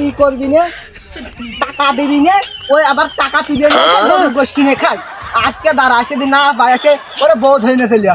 ই করবি না টাকা দিবি না ওই আবার টাকা দিবি গোস কিনে খাই আজকে দাঁড়া আজকে দিন না বাইকে ওরে বউ ধরে নিয়ে ফেলি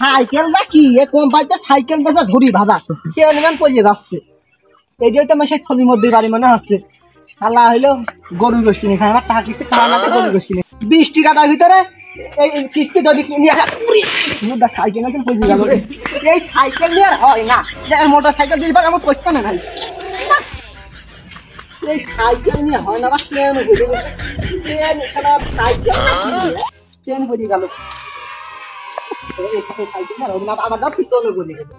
সাইকেল না কি এ কোম্পানিতে সাইকেল বেচা ধরি ভাজা চেয়ারম্যান পড়িয়ে যাচ্ছে এই যে তো আমার সেই ছবির মধ্যে বাড়ি মনে হচ্ছে শালা হইলো গরু গোস কিনে খাই আমার টাকা কিস্তি খাওয়াতে গরু গোস কিনে 20 টাকার ভিতরে এই কিস্তি যদি কিনে সাইকেল আছে পড়ে গেল রে এই সাইকেল নিয়ে আর হয় না মোটর সাইকেল দিলে আমার পড়তে না নাই এই সাইকেল নিয়ে হয় না বা ট্রেন পড়ে গেল সাইকেল ট্রেন পড়ে গেল আমার দাও পিছনে পড়ে গেল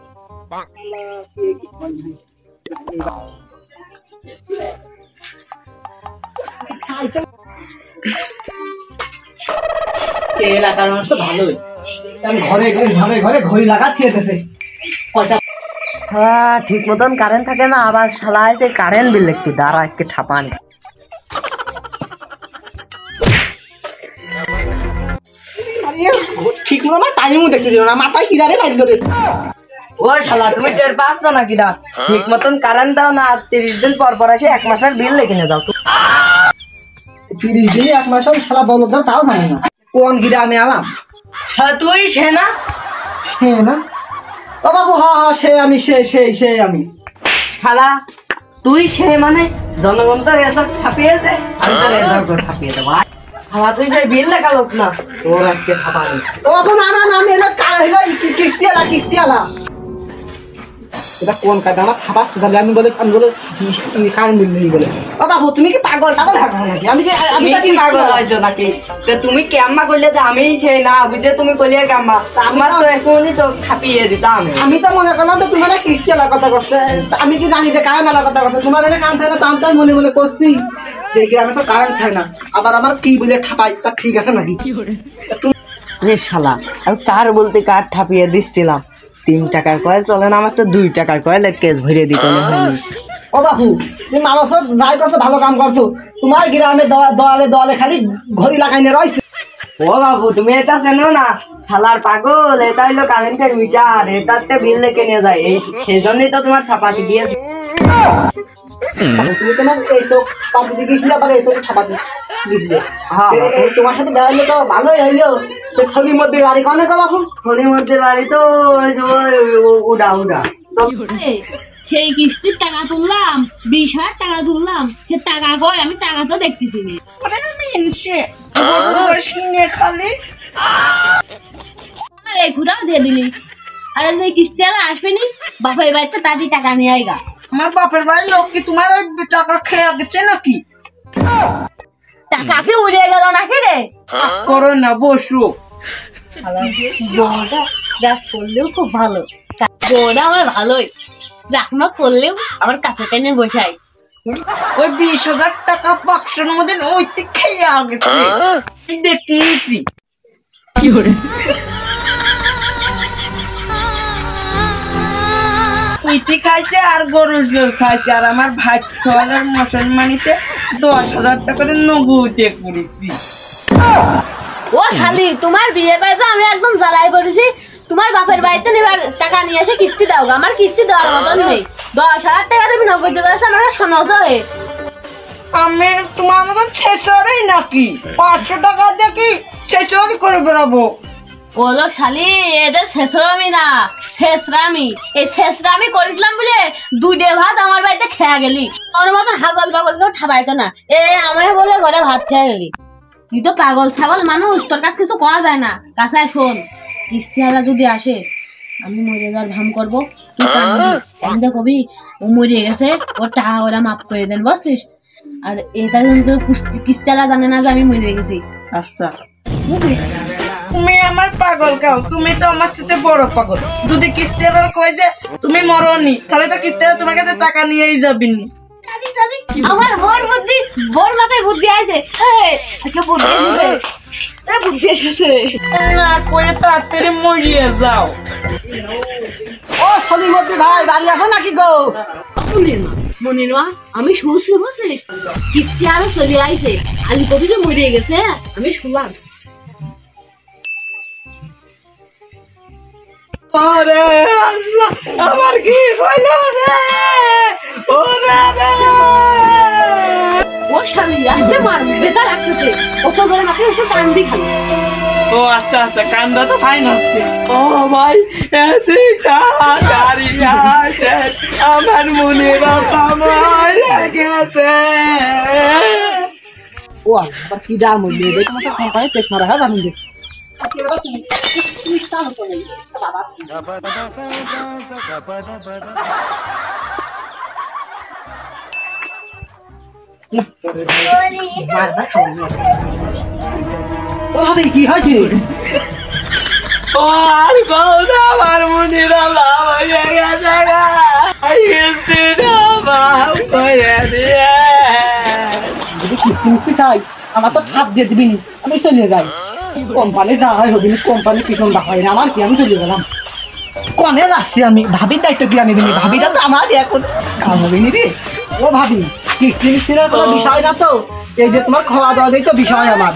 এলাকার মানুষ তো ভালোই ঘরে ঘরে ঘরে ঘড়ি লাগাচ্ছে হ্যাঁ ঠিক মতন কারেন্ট থাকে না আবার শালা এসে কারেন্ট বিল একটু দাঁড়া একটু ঠাপান ঠিক মতো টাইমও দেখছিল না মাথায় কিনারে বাজলো রে ও শালা তুমি টের পাস না নাকি না ঠিক মতন কারেন্ট দাও না 30 দিন পর পর এসে 1 মাসের বিল লিখে নিয়ে যাও 30 দিন 1 মাস শালা বলো দাও তাও জানে না কোন গ্রামে আলাম হ্যাঁ তুই সে না ও বাবু হ্যাঁ সে আমি সেই আমি শালা তুই সে মানে জনগণ তো রেজাল্ট ছাপিয়েছে আমি তো রেজাল্ট ছাপিয়ে দেবো শালা তুই সেই বিল লেখা লোক না তোর আজকে ছাপানি ও বাবু না আমি এলো কিস্তি আলা এটা কোন কাজে আমার খাবার তাহলে আমি বলে কারেন্ট বিল নেই বলে ও বাবু তুমি কি পাগল থাকো নাকি আমি কি পাগল হয়েছো নাকি তুমি কেম্মা করলে যে আমি সেই না বুঝে তুমি কলিয়ে কাম্মা আমার তো এখনই তো ছাপিয়ে দিতাম আমি তো মনে করলাম তো তোমার কিস্তি আলার কথা করছে আমি কি জানি যে কারেন্ট আলার কথা করছে তোমার এনে কাম থাকে না তো মনে মনে করছি যে গ্রামে তো কারেন্ট থাকে না আবার আমার কি বলে ঠাপাই তা ঠিক আছে নাকি তুমি শালা আমি কার বলতে কার ঠাপিয়ে দিচ্ছিলাম 3 টাকার কয়েল চলে না আমার তো 2 টাকার কয়েল কেস ভরে দিতে ও বাবু তুমি মানুষ যাই করছো ভালো কাম করছো তোমার গ্রামে দোয়ালে খালি ঘড়ি লাগাই নিয়ে রয়েছে ও বাবু তুমি এটা চেনো না শালার পাগল এটা হইলো কারেন্টের মিটার এটাতে বিল লেগে নিয়ে যায় সেই জন্যই তো তোমার ছাপাতে দিয়েছি তুমি তোমার এই চোখ পাতি গিয়েছিলে আবার এই চোখ ছাপাতে দিয়েছিলে তোমার সাথে দেখা হইলে তো ভালোই হইলো ছবির মধ্যে বাড়ি কনে গো বাবু ছবির মধ্যে বাড়ি তো উড়া সেই কিস্তির টাকা তুললাম 20,000 টাকা তুললাম সে টাকা কই আমি টাকা তো দেখতেছি এই ফুটাও দিয়ে দিলি আর তুই কিস্তি আর আসবেনি বাপের বাড়িতে তাড়াতাড়ি টাকা নিয়ে আইগা আমার বাপের বাড়ির লোক কি তোমার ওই টাকা খেয়ে গেছে নাকি টাকা কি উড়ে গেল নাকি রে করো না বসো বউটা জাস্ট করলেও খুব ভালো বউটা আমার ভালোই রাখনা করলেও আমার কাছে টেনে বসাই ওই 20,000 টাকা বাক্সের মধ্যে ওইতে খেয়ে গেছে দেখেছি কি করে ওইটি খাইছে আর গরুর জোর খাইছে আর আমার ভাই ছলের মুসলমানিতে 10,000 টাকা দিয়ে নগদে করেছি ও খালি তোমার বিয়ে করে তো আমি একদম জ্বালাই পড়েছি তোমার বাপের বাড়িতে নেবার টাকা নিয়ে এসে কিস্তি দাও আমার কিস্তি দেওয়ার মতন নেই 10,000 টাকা তুমি নগদ দিতে আসো আমার শোনাছো আমি তোমার মতন ছেচড়ই নাকি 500 টাকা দিয়ে কি ছেচড়ি করে বেড়াবো বলো শালি এটা শেষরামি না শেষরামি এই শেষরামি করেছিলাম বলে 2 ভাত আমার বাড়িতে খেয়ে গেলি তোর মতন হাগল পাগল কেউ ঠাবাইতো না আমায় বলে ঘরে ভাত খেয়ে গেলি তুই তো পাগল ছাগল মানুষ তোর কাছে কিছু করা যায় না কাছায় শোন কিস্তিওয়ালা যদি আসে আমি মরে যাওয়ার ভাম করবো তুই কান্দে কবি ও মরিয়ে গেছে ওর টাকা ওরা মাফ করে দেন বুঝছিস আর এটা কিন্তু কিস্তিওয়ালা জানে না যে আমি মরে গেছি আচ্ছা তুমি আমার পাগল কাও তুমি তো আমার সাথে বড় পাগল যদি কিস্তিওয়ালা কই যে তুমি মরনি তাহলে তো কিস্তিওয়ালা তোমার কাছে টাকা নিয়েই যাবেন আমার বোর মাথায় বুদ্ধি আছে বুদ্ধি এসেছে বুদ্ধি এসেছে না করে তাড়াতাড়ি মরিয়ে যাও। ও সলিমদ্দি ভাই বাড়ি আছো নাকি গো? মনির মা আমি শুনছি বুঝছিস কিস্তি আরো চলে আইছে আলু কবিতে মরে গেছে আমি শুনলাম। ওরে আল্লাহ, আমার কি হইলো রে? ওরে রে! ও শালি আসতে মার বেটা লাগতেছে কত জোরে মাকে একটু কান্দি খালি। ও আস্তে আস্তে কান্দা তো ফাইন হচ্ছে। ও ভাই এদিকে গাড়ি আসে, আমার মনের সময় গেছে। ও আবার কি দাম হইলো দেখো তো কোম্পানি টেস্ট মারা হয় জানি দে ও ভাবি কি হয়েছে? ও আর কৌন আমার মনের লাভ হয়ে গেছে গা, কিস্তি না মাফ করে দিয়ে। যদি কিস্তি মিস্তি চাই আমার তো ঠাপ দিয়ে দিবি আমি চলে যাই। কোম্পানি যা হয় হবি কোম্পানি পিছন দা হয় না আমার কি আমি চলে গেলাম। কনে যাচ্ছি আমি ভাবির দায়িত্ব কি আমি দিবি ভাবিটা তো আমার এখন কাম হবে নি রে। ও ভাবি কিস্তি মিস্তির কোনো বিষয় না তো এই যে তোমার খাওয়া দাওয়া দিয়ে তো বিষয় আমার।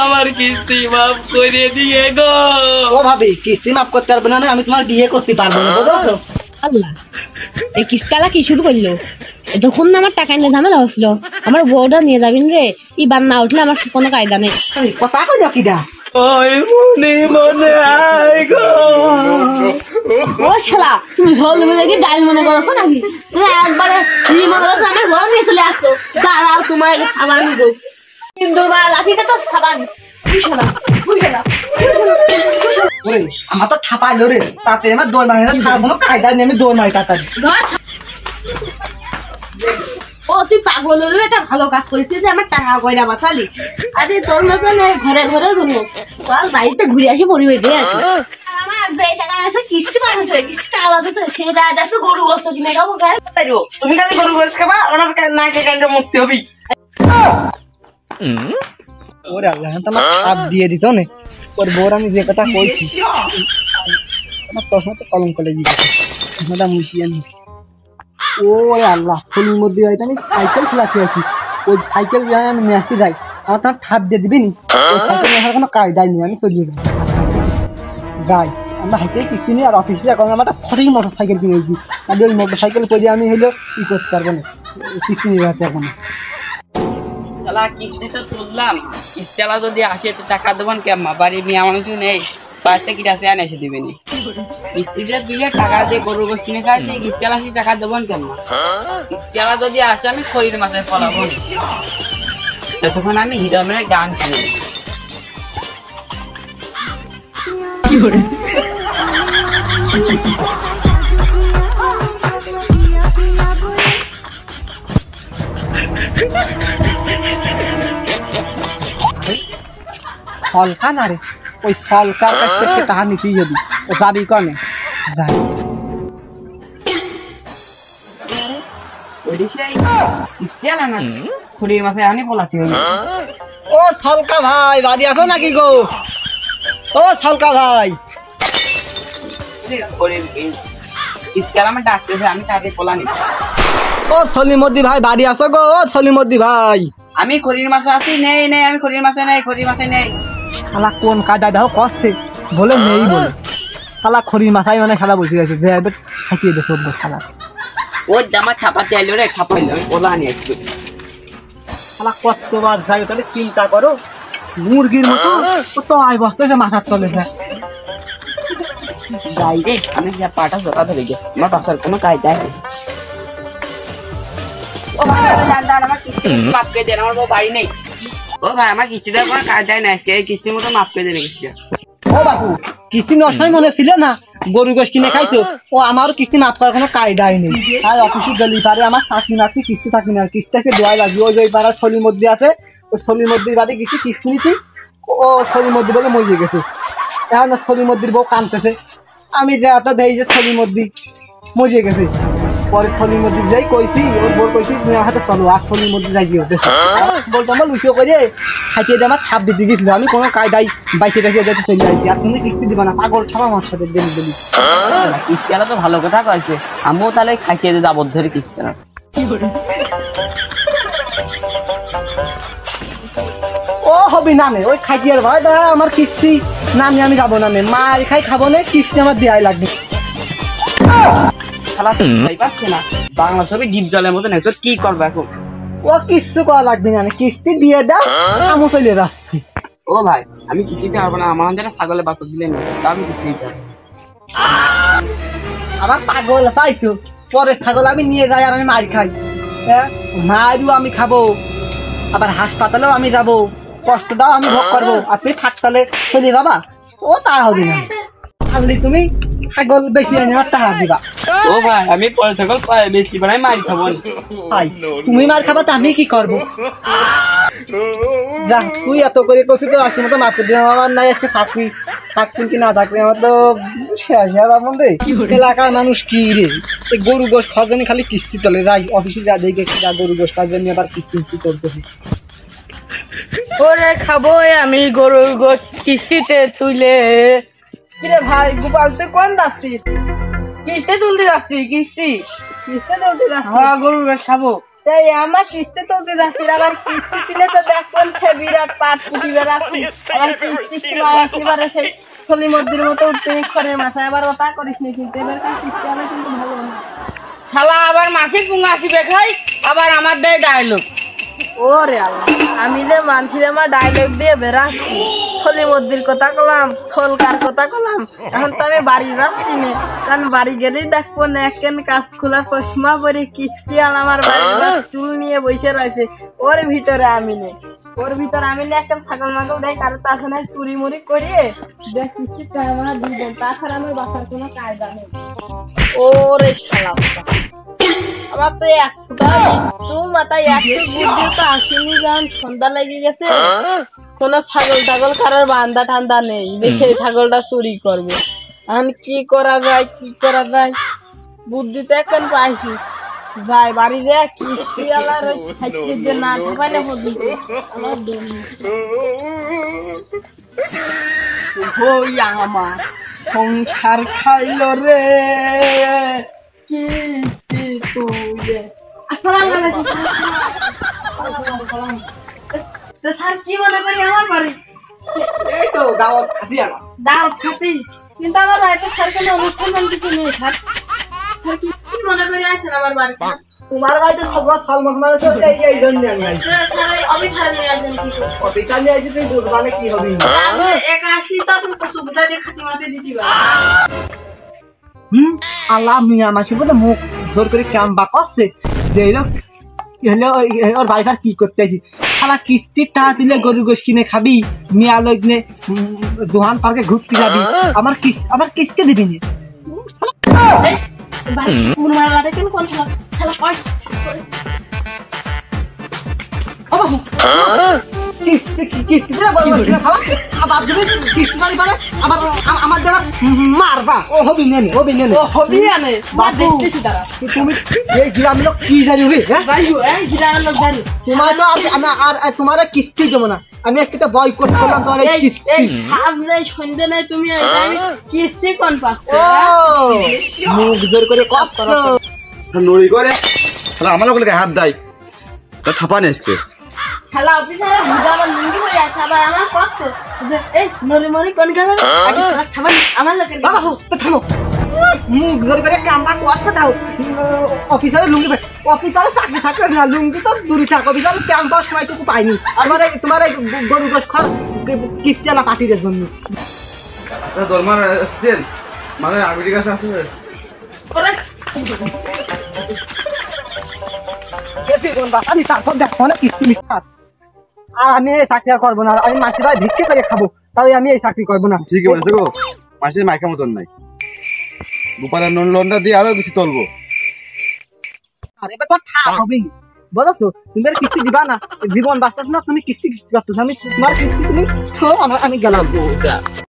আমার কিস্তি মাফ করে দিয়ে গো। ও ভাবি কিস্তি মাফ করতে পারবে না আমি তোমার বিয়ে করতে পারবো না বুঝছো? আল্লাহ এই কিস্তালা কি শুরু করলো যখন আমার টাকা নিয়ে ঝামেলা হচ্ছিল আমার বউটা নিয়ে যাবেন রে এবার না উঠলে আমার কোনো কায়দা নেই। কথা কই না কিডা ওই মনে মনে আয় গো। ও শালা তুমি ঝোল মিলে কি ডাল মনে করছো নাকি? তুমি একবারে কি মনে করছো আমার ঘর নিয়ে চলে আসতো দাঁড়াও তোমার খাবার দিব কিন্তু বা লাঠিটা তো সাবান ওরে আমার তো ঠাপাইলো রে তাতে আমার দৌড় মারি না তার কোনো কায়দা নেই আমি দৌড় মারি তাড়াতাড়ি। ও তুই পাগল হলে এটা ভালো কাজ করেছিস যে আমার টাকা কয়না বাঁচালি। আরে তোর মতন ঘরে ঘরে ঘুরবো চল বাড়িতে ঘুরে আসি পরিবেশ দিয়ে আসি। আমার যে টাকা আছে কিস্তি বাঁচেছে কিস্তি টাকা বাঁচেছে সেই টাকা আছে গরু গোস্ত কিনে খাবো গায়ে। তুমি খালি গরু গোস খাবা আর আমার নাকে কান্দে মুক্তি হবি। ওরে আল্লাহ তো আমার হাত দিয়ে দিত না ওর বউর আমি যে কথা কইছি আমার প্রশ্ন তো কলম করে দিয়েছে কথা মুছিয়ে নি। ওরে আল্লাহ ফোনের মধ্যে হয়তো আমি সাইকেল চালাতে আছি ওই সাইকেল দিয়ে আমি মেসতে যাই আমার তো ঠাপ দিয়ে দিবি নি ওই সাইকেল নেওয়ার কোনো কায়দাই নেই আমি চলিয়ে যাই যাই আমরা হাইতে কিস্তি নিয়ে আর অফিসে এখন আমার একটা ফরি মোটর সাইকেল কিনেছি তাহলে ওই মোটর সাইকেল করে আমি হইলো ই করতে পারবো না কিস্তি নিয়ে যাতে এখন শালা কিস্তি তো তুললাম কিস্তিওয়ালা যদি আসে তো টাকা দেবেন কেমন বাড়ি মেয়ে মানুষ নেই বাড়িতে কি আসে আনে এসে দিবেনি কিস্তিটা দিলে টাকা দিয়ে গরু গোস কিনে খাইছে কিস্তিওয়ালা আসে টাকা দেবেন কেমন কিস্তিওয়ালা যদি আসে আমি খরির মাসে ফলাবো ততক্ষণ আমি হিরমের গান শুনি সলকা না রে ওই সলকার কাছ থেকে টাকা নিতেই যাবি ও যাবি কনে যাই কিস্তিওয়ালা না খরির মাসে আনি ফলাতে হবে ও সলকা ভাই বাড়ি আছো নাকি গো? ও সলকা ভাই কিস্তিওয়ালা আমি ডাকতেছে আমি তাকে ফলানি ও সলিমদ্দি ভাই বাড়ি আছো গো? ও সলিমদ্দি ভাই আমি খরির মাসে আছি নেই নেই আমি খরির মাসে নেই খরির মাসে নেই শালা কোন কায়দা দেখো করছে বলে নেই বলে শালা খড়ির মাথায় মানে খেলা বসে গেছে যে এবার থাকিয়ে দে সব খেলা ওর জামা ছাপাতে আইলো রে ছাপাইলো আমি ওলা আনি একটু শালা কতবার যাই তাহলে চিন্তা করো মুরগির মতো কত আয় বসতেছে মাথার তলে যাই রে আমি যা পাটা জোড়া ধরে গে আমার বাসার কোনো কায়দা নেই ও ভাই আমার কিস্তি মাফ করে দেন আমার বউ বাড়ি নেই ও ভাই আমার কিস্তিটা কোনো কায়দায় নাই আজকে এই কিস্তির মতো মাফ করে দেন কিস্তিটা ও বাবু কিস্তি নয় মনে ছিল না গরু গোশ কিনে খাইছো ও আমারও কিস্তি মাফ করার কোনো কায়দাই নেই তাই অফিসে গেলি পারে আমার চাকরি নাকরি কিস্তি থাকি না কিস্তি আছে দোয়াই লাগবে ওই যে পাড়ার ছলির মধ্যে আছে ওই ছলির মধ্যে বাদে গেছি কিস্তি নিতি ও ছলির মধ্যে বলে মরিয়ে গেছে এখন ছলির মধ্যে বউ কানতেছে আমি যে এত দেই যে ছলির মধ্যে মরিয়ে গেছে পরে থলির মধ্যে যাই কইছি ওর বল কইছি তুমি আমার হাতে চলো আর থলির মধ্যে যাই গিয়ে বলতো আমার লুচিও করে খাইতে দিয়ে আমার ছাপ দিতে গেছিল আমি কোনো কায়দায় বাইশে টাইসে যাতে চলে যাইছি আর তুমি কিস্তি দিবা না পাগল ছাড়া আমার সাথে দেরি দেরি কিস্তি আলা তো ভালো কথা কয়েছে আমিও তাহলে খাইতে দিয়ে যাবো ধরে কিস্তি না ও হবি না নে ওই খাইটিয়ার ভাই দা আমার কিস্তি না নিয়ে আমি যাবো না নে মার খাই খাবো না কিস্তি আমার দেয়াই লাগবে শালা তো ভাই পাচ্ছে না বাংলা ছবি ডিপ জলের মতো নেছো কি করবে এখন ও কিচ্ছু করা লাগবে না কিস্তি দিয়ে দাও আমি চলে যাচ্ছি ও ভাই আমি কিস্তিতে পারবো না আমার যেটা ছাগলের বাচ্চা দিলেন আমি কিস্তি দিতে পারবো আমার পাগল তাই তো পরে ছাগল আমি নিয়ে যাই আর আমি মার খাই হ্যাঁ মারও আমি খাবো আবার হাসপাতালেও আমি যাবো কষ্টটাও আমি ভোগ করবো আর তুমি হাসপাতালে চলে যাবা ও তা হবে না তাহলে তুমি ছাগল বেশি এনে আমার টাকা দিবা ও ভাই আমি পরে ছাগল বেশি বানাই মারি খাবো না ভাই তুমি মার খাবা তো আমি কি করবো যা তুই এত করে করছিস তো আজকে মতো মাপ দিলাম আমার নাই আজকে চাকরি থাকতেন কি না থাকতেন আমার তো শেষ মধ্যে এলাকার মানুষ কি রে এই গরু গোশ খাওয়ার জন্য খালি কিস্তি চলে যাই অফিসে যা দেখে যা গরু গোশ খাওয়ার জন্য আবার কিস্তি করতেছি ওরে খাবো আমি গরুর গোশ কিস্তিতে তুলে কিরে ভাই গোপাল তুই কোন যাচ্ছিস কিস্তি তুলতে যাচ্ছি কিস্তি তুলতে যাচ্ছি হ্যাঁ গরুর গোশ খাবো তাই আমার কিস্তি তুলতে যাচ্ছি আবার কিস্তি তুলে তো দেখবেন সে বিরাট পাট পুঁটি বেড়াচ্ছি আবার কিস্তি একেবারে সেই থলি মধ্যের মতো উঠতে খড়ের মাথায় আবার ওটা করিস নি কিন্তু এবার কিস্তি আমি কিন্তু ভালো না শালা আবার মাসিক পুঙ্গা আসিবে খাই আবার আমার দেয় ডায়লগ ওরে আল্লাহ আমি যে মানছি আমার ডায়লগ দিয়ে বেরাচ্ছি থলি মধ্যের কথা কলাম ছলকার কথা কলাম এখন তো আমি বাড়ি যাচ্ছি না কারণ বাড়ি গেলেই দেখবো না একখান কাজ খোলা চশমা পরে কিস্তি আর আমার বাড়ির চুল নিয়ে বসে রয়েছে ওর ভিতরে আমি নেই ওর ভিতরে আমি একটা ছাগল মাগল দেয় কারো তাছাড়া চুরি মুড়ি করিয়ে দেখ কিস্তি আমার দিবেন তাছাড়া আমার বাসার কোনো কায়দা নেই ওরে শালা আমার তো এক তুই মাথায় একটু বুদ্ধি তো আসেনি যখন সন্ধ্যা লেগে গেছে কোন ছাগল টাগল কারোর বান্ধা ঠান্ডা নেই যে সেই ছাগলটা চুরি করবে এখন কি করা যায় বুদ্ধি তো এখন পাইছি যাই বাড়ি যা কিস্তি আলার খাইতে যে না পাইলে বুদ্ধি আমার ওই আমার সংসার খাইল রে কিস্তি তুলে কি মনে করি আমার বাড়ি এই তো দাওয়াত খাতি আমার দাওয়াত খাতি কিন্তু আমার হয়তো সরকারি অনুষ্ঠান কিছু নেই স্যার কি মনে করি আছেন আমার বাড়িতে তোমার বাড়িতে সবার ফল মত মানে তো এই জন্য আমি আইছি অবিখাল নিয়ে আসবেন কি অবিকাল নিয়ে আইছি তুই বুঝবানে কি হবে একা আসলি তো তুমি কসু বুটা দিয়ে খাতি মাতে দিতে পারো আল্লাহ মিয়া মাসি বলে মুখ জোর করে ক্যাম বা করছে যে ওর বাড়িটার কি করতে আইছি সারা কিস্তির টাকা দিলে গরু গোশ কিনে খাবি মিয়া লগ্নে দোহান পার্কে ঘুরতে যাবি আমার কিস্তি দিবি না আমার যারা মারবা ও হবি নেনে তুমি এই গ্রামের লোক কি জানি তোমার কিস্তি দেবো না আমি একটা বয় করতে করলাম তোমার সন্ধ্যে নাই তুমি কিস্তি কোন মুখ জোর করে কথা নড়ি করে আমার লোক হাত দেয় তা ঠাপা নেসকে শালা অফিসারে বুঝা আমার লুঙ্গি হয়ে আছে আবার আমার কষ্ট এই নরি মরি কোন গেল আগে শালা খাবার আমার লোকে বাবা তো থামো মুখ জোর করে কামবা কথা দাও অফিসারে লুঙ্গি অফিসারে চাকরি থাকলে না লুঙ্গি তো দূরে থাক অফিসারে ক্যাম্পাস সময়টুকু পাইনি তোমার এই গরু গোশ খর কিস্তি আলা পার্টিদের জন্য দরমার আসছেন মানে আমির কাছে আছে আর আমি এই চাকরি আর করবো না আমি মাসি ভাই ভিক্ষে করে খাবো তাই আমি এই চাকরি করবো না ঠিক বলেছে গো মাসের মাইকা মতন নাই গোপালের নুন লন্ডা দিয়ে আরো বেশি তুলবো আর এবার তোর ঠাপ হবে বলছো তুমি কিস্তি দিবা না জীবন বাঁচতেছ না তুমি কিস্তি করতেছো আমি তোমার কিস্তি তুমি আমি গেলাম